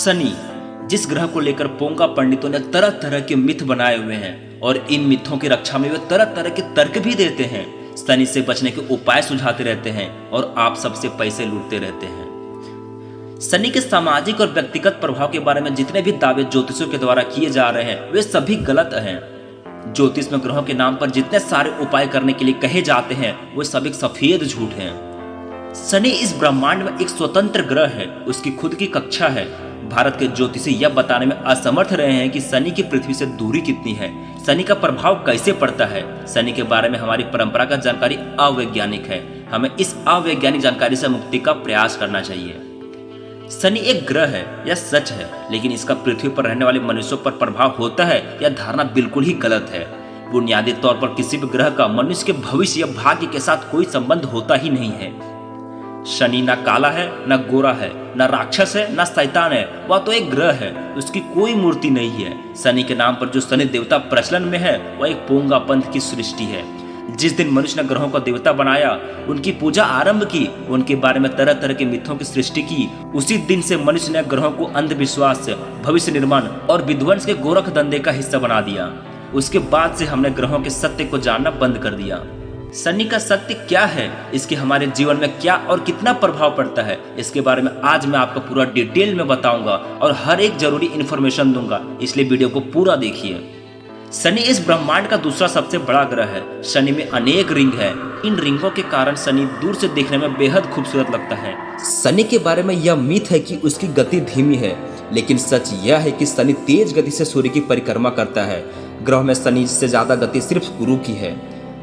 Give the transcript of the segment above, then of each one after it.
शनि, जिस ग्रह को लेकर पोंगा पंडितों ने तरह तरह के मिथ बनाए हुए हैं और इन मिथों की रक्षा में वे तरह तरह के तर्क भी देते हैं। शनि से बचने के उपाय सुझाते रहते हैं और आप सबसे पैसे लूटते रहते हैं। शनि के सामाजिक और व्यक्तिगत प्रभाव के बारे में जितने भी दावे ज्योतिषियों के द्वारा किए जा रहे हैं वे सभी गलत हैं। ज्योतिष में ग्रहों के नाम पर जितने सारे उपाय करने के लिए कहे जाते हैं वो सब एक सफेद झूठ हैं। शनि इस ब्रह्मांड में एक स्वतंत्र ग्रह है, उसकी खुद की कक्षा है। भारत के ज्योतिषी यह बताने में असमर्थ रहे हैं कि शनि की पृथ्वी से दूरी कितनी है, शनि का प्रभाव कैसे पड़ता है। शनि के बारे में हमारी परंपरागत जानकारी अवैज्ञानिक है। हमें इस अवैज्ञानिक जानकारी से मुक्ति का प्रयास करना चाहिए। शनि एक ग्रह है, यह सच है, लेकिन इसका पृथ्वी पर रहने वाले मनुष्यों पर प्रभाव होता है यह धारणा बिल्कुल ही गलत है। बुनियादी तौर पर किसी भी ग्रह का मनुष्य के भविष्य या भाग्य के साथ कोई संबंध होता ही नहीं है। शनि ना काला है, ना गोरा है, ना राक्षस है, ना शैतान है, वह तो एक ग्रह है, उसकी कोई मूर्ति नहीं है। शनि के नाम पर जो शनि देवता प्रचलन में है वह एक पोंगा पंथ की सृष्टि है। जिस दिन मनुष्य ने ग्रहों को देवता बनाया, उनकी पूजा आरंभ की, उनके बारे में तरह तरह के मिथों की सृष्टि की, उसी दिन से मनुष्य ने ग्रहों को अंधविश्वास, भविष्य निर्माण और विध्वंस के गोरख धंधे का हिस्सा बना दिया। उसके बाद से हमने ग्रहों के सत्य को जानना बंद कर दिया। शनि का सत्य क्या है, इसके हमारे जीवन में क्या और कितना प्रभाव पड़ता है, इसके बारे में आज मैं आपको पूरा डिटेल में बताऊंगा और हर एक जरूरी इन्फॉर्मेशन दूंगा, इसलिए वीडियो को पूरा देखिए। शनि इस ब्रह्मांड का दूसरा सबसे बड़ा ग्रह है। शनि में अनेक रिंग है। इन रिंगों के कारण शनि दूर से देखने में बेहद खूबसूरत लगता है। शनि के बारे में यह मिथ है कि उसकी गति धीमी है, लेकिन सच यह है कि शनि तेज गति से सूर्य की परिक्रमा करता है। ग्रह में शनि से ज्यादा गति सिर्फ गुरु की है।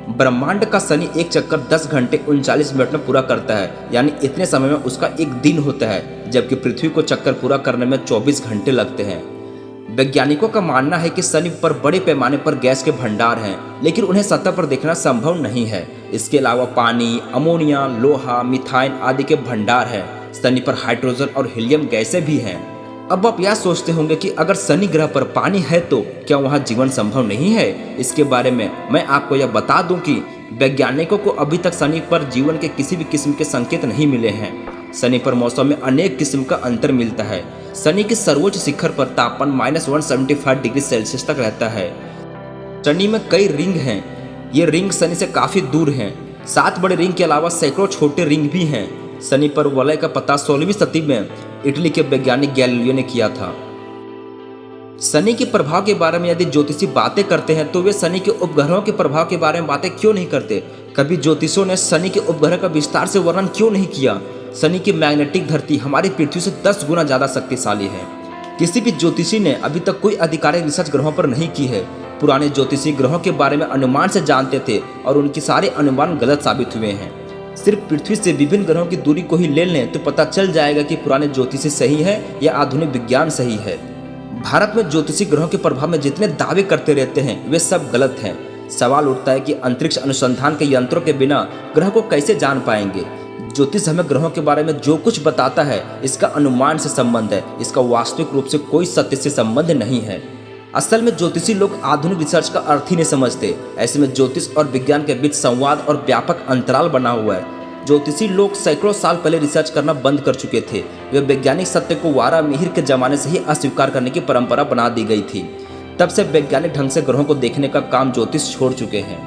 ब्रह्मांड का शनि एक चक्कर 10 घंटे 39 मिनट में पूरा करता है, यानी इतने समय में उसका एक दिन होता है, जबकि पृथ्वी को चक्कर पूरा करने में 24 घंटे लगते हैं। वैज्ञानिकों का मानना है कि शनि पर बड़े पैमाने पर गैस के भंडार हैं, लेकिन उन्हें सतह पर देखना संभव नहीं है। इसके अलावा पानी, अमोनिया, लोहा, मिथाइन आदि के भंडार हैं। शनि पर हाइड्रोजन और हीलियम गैसें भी हैं। अब आप यह सोचते होंगे कि अगर शनि ग्रह पर पानी है तो क्या वहाँ जीवन संभव नहीं है। इसके बारे में मैं आपको यह बता दूं कि वैज्ञानिकों को अभी तक शनि पर जीवन के किसी भी किस्म के संकेत नहीं मिले हैं। शनि पर मौसम में अनेक किस्म का अंतर मिलता है। शनि के सर्वोच्च शिखर पर तापमान -175 डिग्री सेल्सियस तक रहता है। शनि में कई रिंग हैं। ये रिंग शनि से काफी दूर हैं। 7 बड़े रिंग के अलावा सैकड़ों छोटे रिंग भी हैं। शनि पर वलय का पता 16वीं सदी में इटली के वैज्ञानिक गैलीलियो ने किया था। शनि के प्रभाव के बारे में यदि ज्योतिषी बातें करते हैं तो वे शनि के उपग्रहों के प्रभाव के बारे में बातें क्यों नहीं करते। कभी ज्योतिषियों ने शनि के उपग्रह का विस्तार से वर्णन क्यों नहीं किया। शनि की मैग्नेटिक धरती हमारी पृथ्वी से 10 गुना ज्यादा शक्तिशाली है। किसी भी ज्योतिषी ने अभी तक कोई आधिकारिक रिसर्च ग्रहों पर नहीं की है। पुराने ज्योतिषी ग्रहों के बारे में अनुमान से जानते थे और उनके सारे अनुमान गलत साबित हुए हैं। सिर्फ पृथ्वी से विभिन्न ग्रहों की दूरी को ही ले लें तो पता चल जाएगा कि पुराने ज्योतिषी सही है या आधुनिक विज्ञान सही है। भारत में ज्योतिषी ग्रहों के प्रभाव में जितने दावे करते रहते हैं वे सब गलत हैं। सवाल उठता है कि अंतरिक्ष अनुसंधान के यंत्रों के बिना ग्रह को कैसे जान पाएंगे। ज्योतिष हमें ग्रहों के बारे में जो कुछ बताता है इसका अनुमान से संबंध है, इसका वास्तविक रूप से कोई सत्य से संबंध नहीं है। असल में ज्योतिषी लोग आधुनिक रिसर्च का अर्थ ही नहीं समझते। ऐसे में ज्योतिष और विज्ञान के बीच संवाद और व्यापक अंतराल बना हुआ है। ज्योतिषी लोग सैकड़ों साल पहले रिसर्च करना बंद कर चुके थे। वे वैज्ञानिक सत्य को वारा मिहिर के जमाने से ही अस्वीकार करने की परंपरा बना दी गई थी। तब से वैज्ञानिक ढंग से ग्रहों को देखने का काम ज्योतिष छोड़ चुके हैं।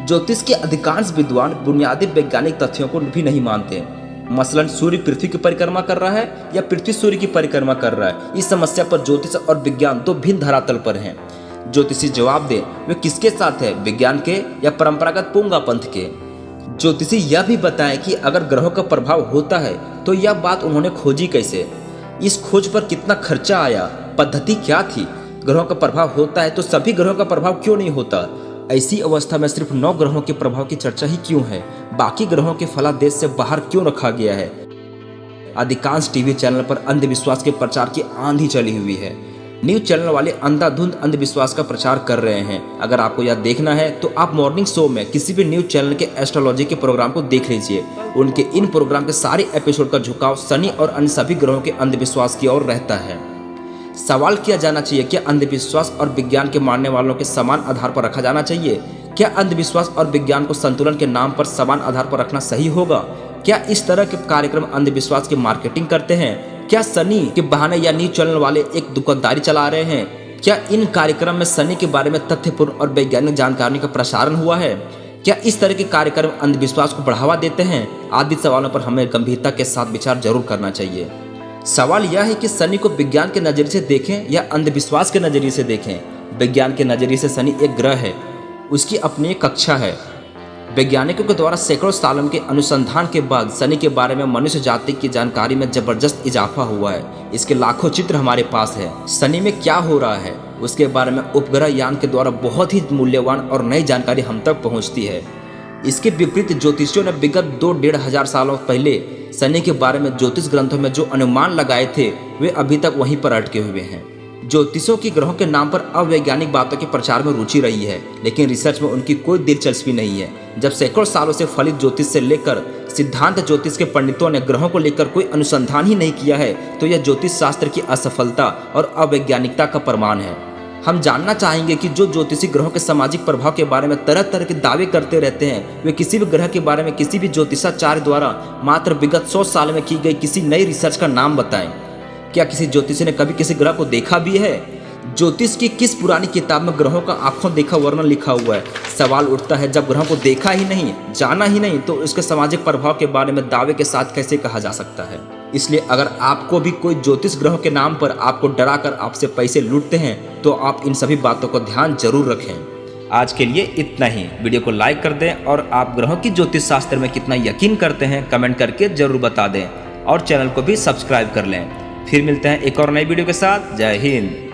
ज्योतिष के अधिकांश विद्वान बुनियादी वैज्ञानिक तथ्यों को भी नहीं मानते। मसलन सूर्य पृथ्वी की परिक्रमा कर रहा है या पृथ्वी सूर्य की परिक्रमा कर रहा है। इस समस्या पर ज्योतिष और विज्ञान दो भिन्न धरातल पर हैं। ज्योतिषी जवाब दे वे किसके साथ है, विज्ञान के या परंपरागत पोंगा पंथ के। ज्योतिषी यह भी बताएं कि अगर ग्रहों का प्रभाव होता है तो यह बात उन्होंने खोजी कैसे, इस खोज पर कितना खर्चा आया, पद्धति क्या थी। ग्रहों का प्रभाव होता है तो सभी ग्रहों का प्रभाव क्यों नहीं होता। ऐसी अवस्था में सिर्फ 9 ग्रहों के प्रभाव की चर्चा ही क्यों है, बाकी ग्रहों के फलादेश से बाहर क्यों रखा गया है। अधिकांश टीवी चैनल पर अंधविश्वास के प्रचार की आंधी चली हुई है। न्यूज चैनल वाले अंधाधुंध अंधविश्वास का प्रचार कर रहे हैं। अगर आपको यह देखना है तो आप मॉर्निंग शो में किसी भी न्यूज चैनल के एस्ट्रोलॉजी के प्रोग्राम को देख लीजिए। उनके इन प्रोग्राम के सारे एपिसोड का झुकाव शनि और अन्य सभी ग्रहों के अंधविश्वास की ओर रहता है। सवाल किया जाना चाहिए, क्या अंधविश्वास और विज्ञान के मानने वालों के समान आधार पर रखा जाना चाहिए। क्या अंधविश्वास और विज्ञान को संतुलन के नाम पर समान आधार पर रखना सही होगा। क्या इस तरह के कार्यक्रम अंधविश्वास की मार्केटिंग करते हैं। क्या शनि के बहाने या नींव चलने वाले एक दुकानदारी चला रहे हैं? क्या इन कार्यक्रम में शनि के बारे में तथ्यपूर्ण और वैज्ञानिक जानकारी का प्रसारण हुआ है? क्या इस तरह के कार्यक्रम अंधविश्वास को बढ़ावा देते हैं? आदि सवालों पर हमें गंभीरता के साथ विचार जरूर करना चाहिए। सवाल यह है कि शनि को विज्ञान के नजरिए से देखें या अंधविश्वास के नजरिए से देखें। विज्ञान के नजरिए से शनि एक ग्रह है, उसकी अपनी एक कक्षा है। वैज्ञानिकों के द्वारा सैकड़ों सालों के अनुसंधान के बाद शनि के बारे में मनुष्य जाति की जानकारी में जबरदस्त इजाफा हुआ है। इसके लाखों चित्र हमारे पास है। शनि में क्या हो रहा है उसके बारे में उपग्रह यान के द्वारा बहुत ही मूल्यवान और नई जानकारी हम तक पहुंचती है। इसके विपरीत ज्योतिषियों ने विगत 2-1.5 सालों पहले शनि के बारे में ज्योतिष ग्रंथों में जो अनुमान लगाए थे वे अभी तक वहीं पर अटके हुए हैं। ज्योतिषों की ग्रहों के नाम पर अवैज्ञानिक बातों के प्रचार में रुचि रही है, लेकिन रिसर्च में उनकी कोई दिलचस्पी नहीं है। जब सैकड़ों सालों से फलित ज्योतिष से लेकर सिद्धांत ज्योतिष के पंडितों ने ग्रहों को लेकर कोई अनुसंधान ही नहीं किया है, तो यह ज्योतिष शास्त्र की असफलता और अवैज्ञानिकता का प्रमाण है। हम जानना चाहेंगे कि जो ज्योतिषी ग्रहों के सामाजिक प्रभाव के बारे में तरह तरह के दावे करते रहते हैं, वे किसी भी ग्रह के बारे में किसी भी ज्योतिषाचार्य द्वारा मात्र विगत 100 साल में की गई किसी नई रिसर्च का नाम बताएं। क्या किसी ज्योतिषी ने कभी किसी ग्रह को देखा भी है? ज्योतिष की किस पुरानी किताब में ग्रहों का आंखों देखा वर्णन लिखा हुआ है? सवाल उठता है, जब ग्रहों को देखा ही नहीं, जाना ही नहीं, तो उसके सामाजिक प्रभाव के बारे में दावे के साथ कैसे कहा जा सकता है? इसलिए अगर आपको भी कोई ज्योतिष ग्रहों के नाम पर आपको डराकर आपसे पैसे लूटते हैं, तो आप इन सभी बातों को ध्यान जरूर रखें। आज के लिए इतना ही। वीडियो को लाइक कर दें और आप ग्रहों की ज्योतिष शास्त्र में कितना यकीन करते हैं कमेंट करके जरूर बता दें और चैनल को भी सब्सक्राइब कर लें। फिर मिलते हैं एक और नई वीडियो के साथ। जय हिंद।